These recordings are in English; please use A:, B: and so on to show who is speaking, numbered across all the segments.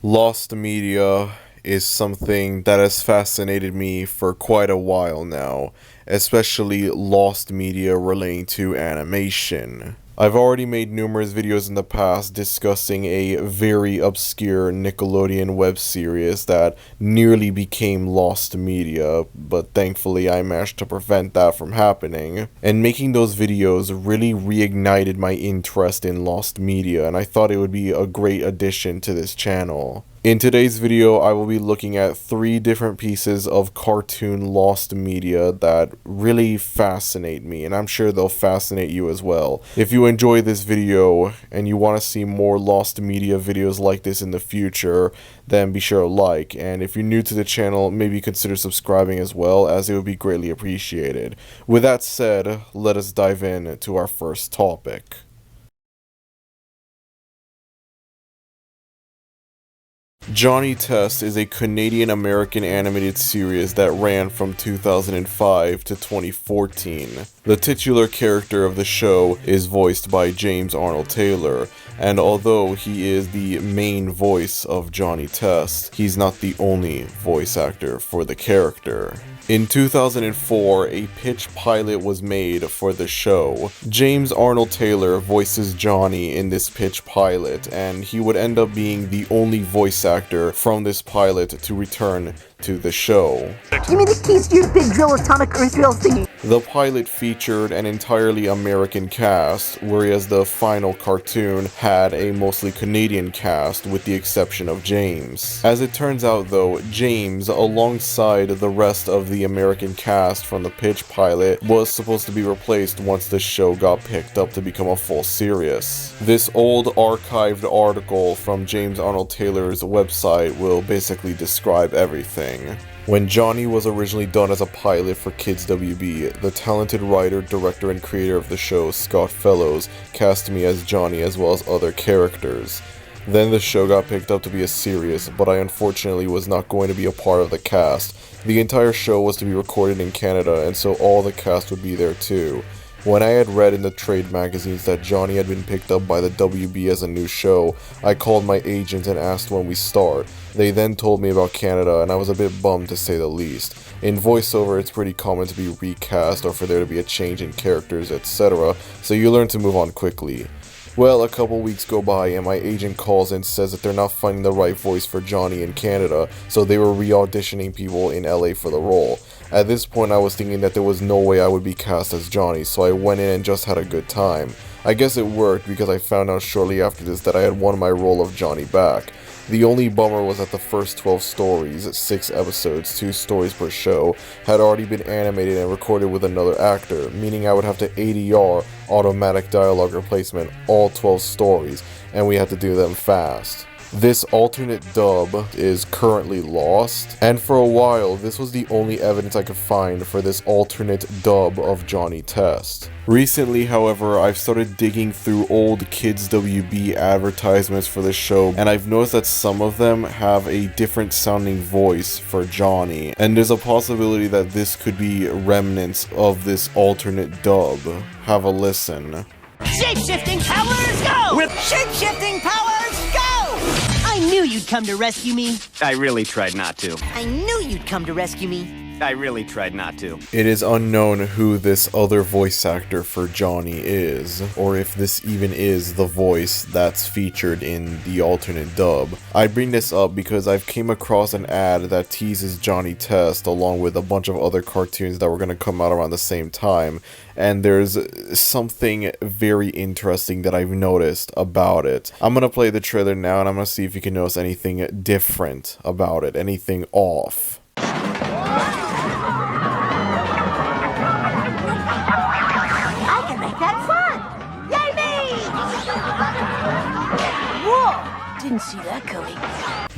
A: Lost media is something that has fascinated me for quite a while now, especially lost media relating to animation. I've already made numerous videos in the past discussing a very obscure Nickelodeon web series that nearly became lost media, but thankfully I managed to prevent that from happening. And making those videos really reignited my interest in lost media, and I thought it would be a great addition to this channel. In today's video, I will be looking at 3 different pieces of cartoon lost media that really fascinate me, and I'm sure they'll fascinate you as well. If you enjoy this video and you want to see more lost media videos like this in the future, then be sure to like, and if you're new to the channel, maybe consider subscribing as well, as it would be greatly appreciated. With that said, let us dive in to our first topic. Johnny Test is a Canadian-American animated series that ran from 2005 to 2014. The titular character of the show is voiced by James Arnold Taylor, and although he is the main voice of Johnny Test, he's not the only voice actor for the character. In 2004, a pitch pilot was made for the show. James Arnold Taylor voices Johnny in this pitch pilot, and he would end up being the only voice actor from this pilot to return to the show.
B: Give me the keys to your big drill atomic earth drill thingy.
A: The pilot featured an entirely American cast, whereas the final cartoon had a mostly Canadian cast with the exception of James. As it turns out though, James, alongside the rest of the American cast from the pitch pilot, was supposed to be replaced once the show got picked up to become a full series. This old archived article from James Arnold Taylor's website will basically describe everything. When Johnny was originally done as a pilot for Kids WB, the talented writer, director, and creator of the show, Scott Fellows, cast me as Johnny as well as other characters. Then the show got picked up to be a series, but I unfortunately was not going to be a part of the cast. The entire show was to be recorded in Canada, and so all the cast would be there too. When I had read in the trade magazines that Johnny had been picked up by the WB as a new show, I called my agent and asked when we start. They then told me about Canada, and I was a bit bummed to say the least. In voiceover, it's pretty common to be recast or for there to be a change in characters, etc., so you learn to move on quickly. Well, a couple weeks go by and my agent calls and says that they're not finding the right voice for Johnny in Canada, so they were re-auditioning people in LA for the role. At this point I was thinking that there was no way I would be cast as Johnny, so I went in and just had a good time. I guess it worked because I found out shortly after this that I had won my role of Johnny back. The only bummer was that the first 12 stories, 6 episodes, 2 stories per show, had already been animated and recorded with another actor, meaning I would have to ADR, automatic dialogue replacement, all 12 stories, and we had to do them fast. This alternate dub is currently lost, and for a while this was the only evidence I could find for this alternate dub of Johnny Test. Recently, however, I've started digging through old Kids WB advertisements for the show, and I've noticed that some of them have a different sounding voice for Johnny, and there's a possibility that this could be remnants of this alternate dub. Have a listen.
B: Shape-shifting powers, go! With shape-shifting powers, go! I knew you'd come to rescue me.
C: I really tried not to.
B: I knew you'd come to rescue me.
C: I really tried not to.
A: It is unknown who this other voice actor for Johnny is, or if this even is the voice that's featured in the alternate dub. I bring this up because I've came across an ad that teases Johnny Test along with a bunch of other cartoons that were going to come out around the same time, and there's something very interesting that I've noticed about it. I'm going to play the trailer now and I'm going to see if you can notice anything different about it, anything off.
B: Didn't see that coming.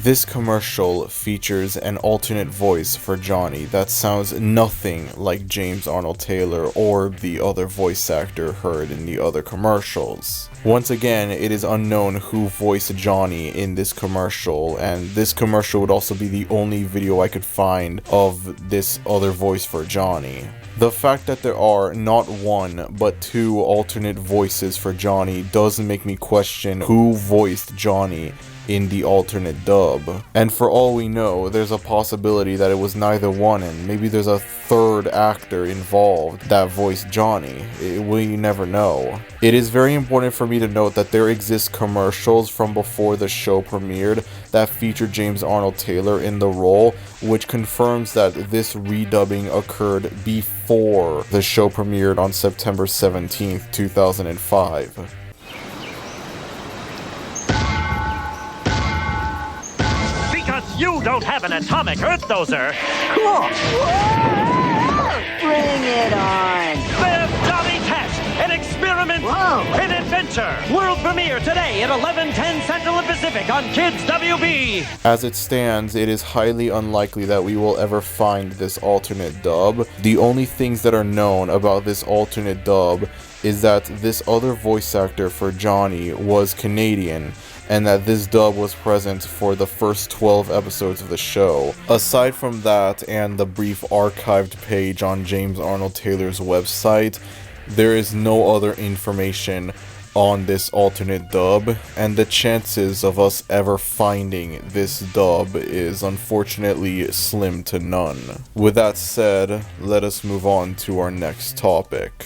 A: This commercial features an alternate voice for Johnny that sounds nothing like James Arnold Taylor or the other voice actor heard in the other commercials. Once again, it is unknown who voiced Johnny in this commercial, and this commercial would also be the only video I could find of this other voice for Johnny. The fact that there are not one, but 2 alternate voices for Johnny does make me question who voiced Johnny in the alternate dub. And for all we know, there's a possibility that it was neither one, and maybe there's a third actor involved that voiced Johnny. We never know. It is very important for me to note that there exist commercials from before the show premiered that feature James Arnold Taylor in the role, which confirms that this redubbing occurred before the show premiered on September 17th, 2005.
D: You don't have an atomic Earth dozer.
B: Cool. Bring it on.
D: The Dolly Test, an experiment,
B: Whoa.
D: an adventure. World premiere today at 11:10 Central and Pacific on Kids WB.
A: As it stands, it is highly unlikely that we will ever find this alternate dub. The only things that are known about this alternate dub is that this other voice actor for Johnny was Canadian, and that this dub was present for the first 12 episodes of the show. Aside from that and the brief archived page on James Arnold Taylor's website, there is no other information on this alternate dub, and the chances of us ever finding this dub is unfortunately slim to none. With that said, let us move on to our next topic.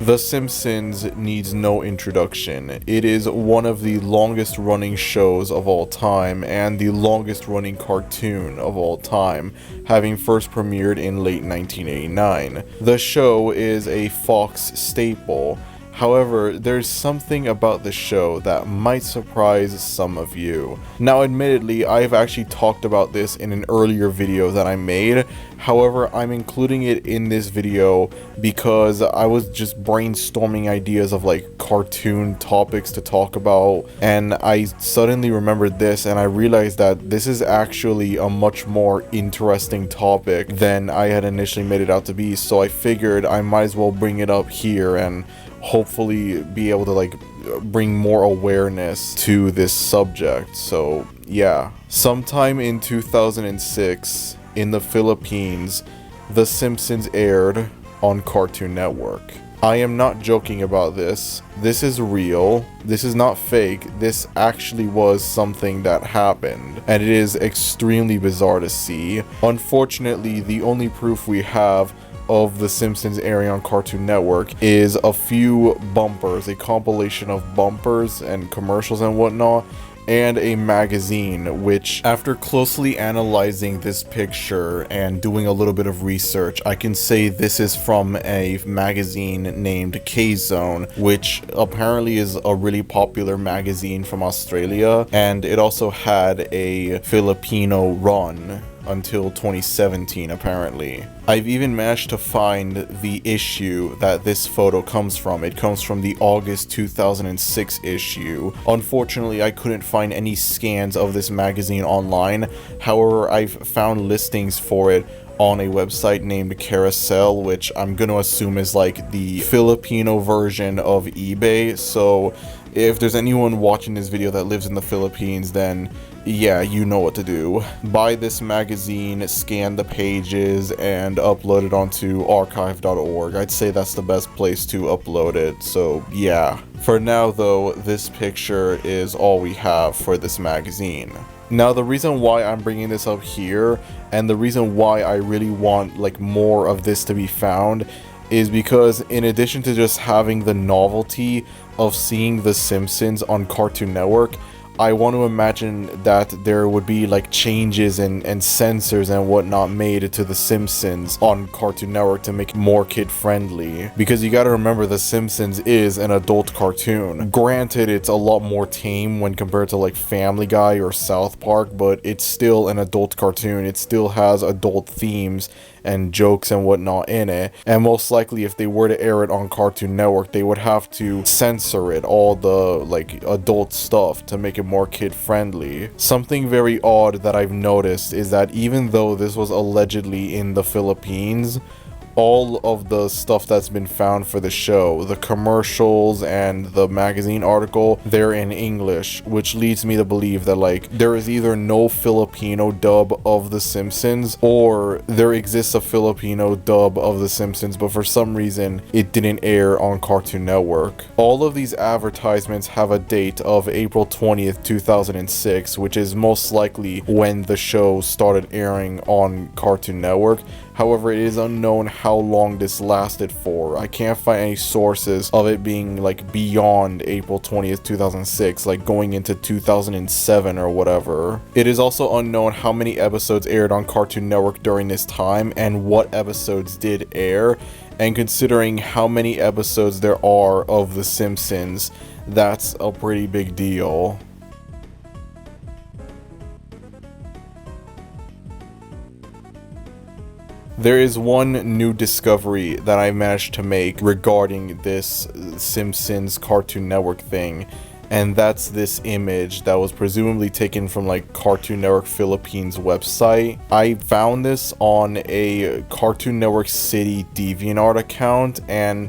A: The Simpsons needs no introduction. It is one of the longest running shows of all time and the longest running cartoon of all time, having first premiered in late 1989. The show is a Fox staple. However, there's something about the show that might surprise some of you. Now, admittedly, I've actually talked about this in an earlier video that I made. However, I'm including it in this video because I was just brainstorming ideas of like cartoon topics to talk about, and I suddenly remembered this and I realized that this is actually a much more interesting topic than I had initially made it out to be, so I figured I might as well bring it up here and hopefully be able to like bring more awareness to this subject. So yeah, sometime in 2006 in the Philippines, The Simpsons aired on Cartoon Network. I am not joking about this. This is real. This is not fake. This actually was something that happened, and it is extremely bizarre to see. Unfortunately, the only proof we have of The Simpsons airing on Cartoon Network is a few bumpers, a compilation of bumpers and commercials and whatnot, and a magazine, which, after closely analyzing this picture and doing a little bit of research, I can say this is from a magazine named K-Zone, which apparently is a really popular magazine from Australia, and it also had a Filipino run until 2017 apparently. I've even managed to find the issue that this photo comes from. It comes from the August 2006 issue. Unfortunately, I couldn't find any scans of this magazine online. However, I've found listings for it on a website named Carousel, which I'm gonna assume is like the Filipino version of eBay. So if there's anyone watching this video that lives in the Philippines, then yeah, you know what to do. Buy this magazine, scan the pages, and upload it onto archive.org. I'd say that's the best place to upload it, so yeah. For now though, this picture is all we have for this magazine. Now, the reason why I'm bringing this up here, and the reason why I really want like more of this to be found, is because in addition to just having the novelty of seeing The Simpsons on Cartoon Network, I want to imagine that there would be like changes and censors and whatnot made to The Simpsons on Cartoon Network to make it more kid friendly. Because you gotta remember, The Simpsons is an adult cartoon. Granted, it's a lot more tame when compared to like Family Guy or South Park, but it's still an adult cartoon. It still has adult themes and jokes and whatnot in it, and most likely if they were to air it on Cartoon Network, they would have to censor it, all the like adult stuff, to make it more kid friendly. Something very odd that I've noticed is that even though this was allegedly in the Philippines, all of the stuff that's been found for the show, the commercials and the magazine article, they're in English, which leads me to believe that like there is either no Filipino dub of The Simpsons or there exists a Filipino dub of The Simpsons, but for some reason it didn't air on Cartoon Network. All of these advertisements have a date of April 20th, 2006, which is most likely when the show started airing on Cartoon Network. However, it is unknown how long this lasted for. I can't find any sources of it being like beyond April 20th, 2006, like going into 2007 or whatever. It is also unknown how many episodes aired on Cartoon Network during this time and what episodes did air. And considering how many episodes there are of The Simpsons, that's a pretty big deal. There is one new discovery that I managed to make regarding this Simpsons Cartoon Network thing, and that's this image that was presumably taken from like Cartoon Network Philippines website. I found this on a Cartoon Network City DeviantArt account, and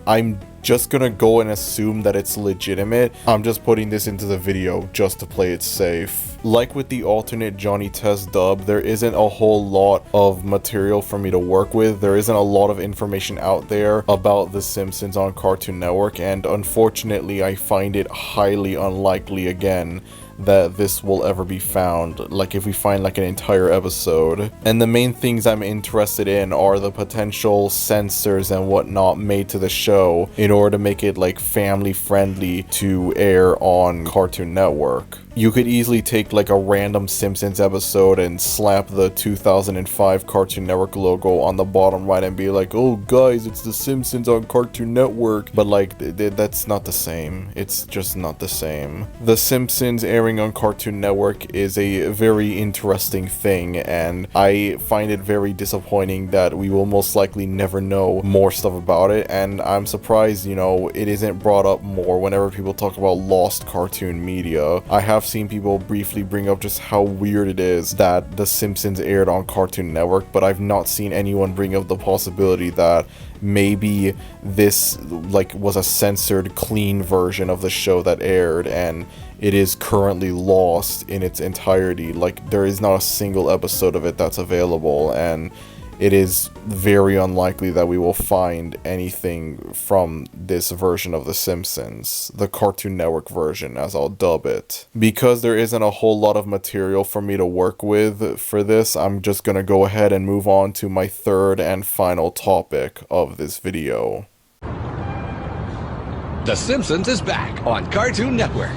A: I'm just gonna go and assume that it's legitimate. I'm just putting this into the video just to play it safe. Like with the alternate Johnny Test dub, there isn't a whole lot of material for me to work with. There isn't a lot of information out there about The Simpsons on Cartoon Network, and unfortunately I find it highly unlikely again that this will ever be found, like if we find like an entire episode. And the main things I'm interested in are the potential censors and whatnot made to the show in order to make it like family friendly to air on Cartoon Network. You could easily take like a random Simpsons episode and slap the 2005 Cartoon Network logo on the bottom right and be like, oh guys, it's The Simpsons on Cartoon Network. But like, that's not the same. It's just not the same. The Simpsons airing on Cartoon Network is a very interesting thing, and I find it very disappointing that we will most likely never know more stuff about it. And I'm surprised, you know, it isn't brought up more whenever people talk about lost cartoon media. I have seen people briefly bring up just how weird it is that The Simpsons aired on Cartoon Network, but I've not seen anyone bring up the possibility that maybe this like was a censored clean version of the show that aired and it is currently lost in its entirety. Like there is not a single episode of it that's available, and it is very unlikely that we will find anything from this version of The Simpsons, the Cartoon Network version as I'll dub it. Because there isn't a whole lot of material for me to work with for this, I'm just gonna go ahead and move on to my third and final topic of this video.
E: The Simpsons is back on Cartoon Network.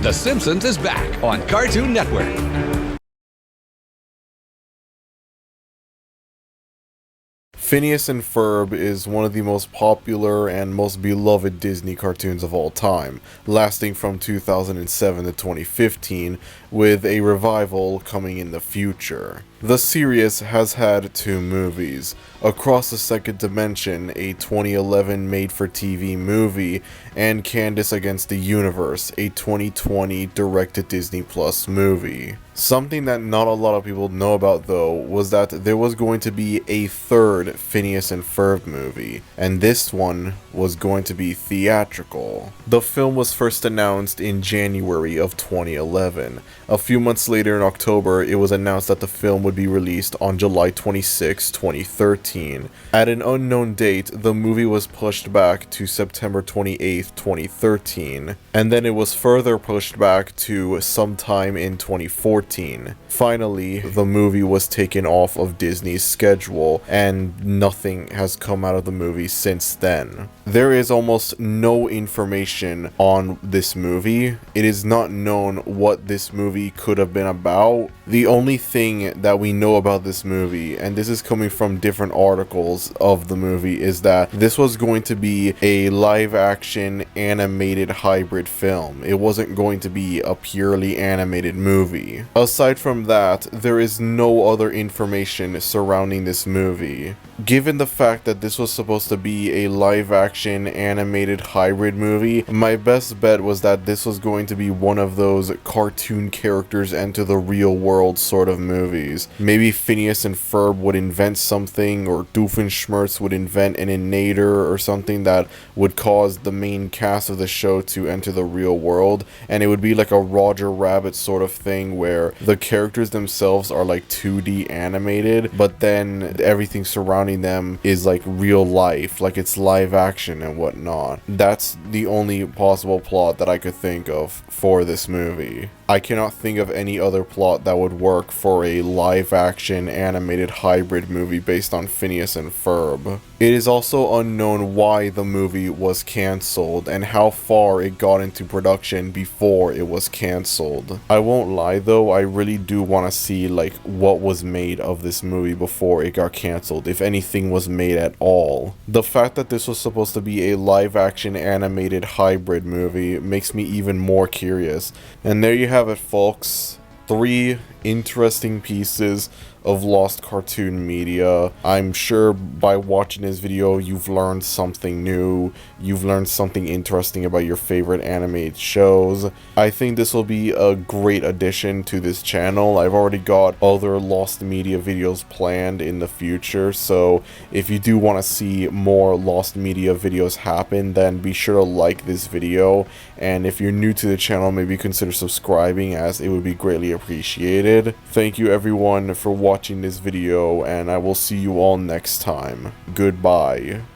E: The Simpsons is back on Cartoon Network.
A: Phineas and Ferb is one of the most popular and most beloved Disney cartoons of all time, lasting from 2007 to 2015, with a revival coming in the future. The series has had 2 movies, Across the Second Dimension, a 2011 made-for-TV movie, and Candace Against the Universe, a 2020 direct-to-Disney Plus movie. Something that not a lot of people know about though was that there was going to be a third Phineas and Ferb movie, and this one was going to be theatrical. The film was first announced in January of 2011. A few months later in October, it was announced that the film would be released on July 26, 2013. At an unknown date, the movie was pushed back to September 28, 2013, and then it was further pushed back to sometime in 2014. Finally, the movie was taken off of Disney's schedule, and nothing has come out of the movie since then. There is almost no information on this movie. It is not known what this movie could have been about. The only thing that we know about this movie, and this is coming from different articles of the movie, is that this was going to be a live-action animated hybrid film. It wasn't going to be a purely animated movie. Aside from that, there is no other information surrounding this movie. Given the fact that this was supposed to be a live-action animated hybrid movie, my best bet was that this was going to be one of those cartoon characters enter the real world sort of movies. characters. Maybe Phineas and Ferb would invent something, or Doofenshmirtz would invent an innator or something that would cause the main cast of the show to enter the real world, and it would be like a Roger Rabbit sort of thing where the characters themselves are like 2D animated, but then everything surrounding them is like real life, like it's live action and whatnot. That's the only possible plot that I could think of for this movie. I cannot think of any other plot that would work for a live-action animated hybrid movie based on Phineas and Ferb. It is also unknown why the movie was cancelled and how far it got into production before it was cancelled. I won't lie though, I really do want to see like what was made of this movie before it got cancelled, if anything was made at all. The fact that this was supposed to be a live-action animated hybrid movie makes me even more curious. And there you have it, folks. 3 interesting pieces of lost cartoon media. I'm sure by watching this video you've learned something new, you've learned something interesting about your favorite animated shows. I think this will be a great addition to this channel. I've already got other lost media videos planned in the future, so if you do want to see more lost media videos happen, then be sure to like this video, and if you're new to the channel, maybe consider subscribing, as it would be greatly appreciated. Thank you everyone for watching this video, and I will see you all next time. Goodbye.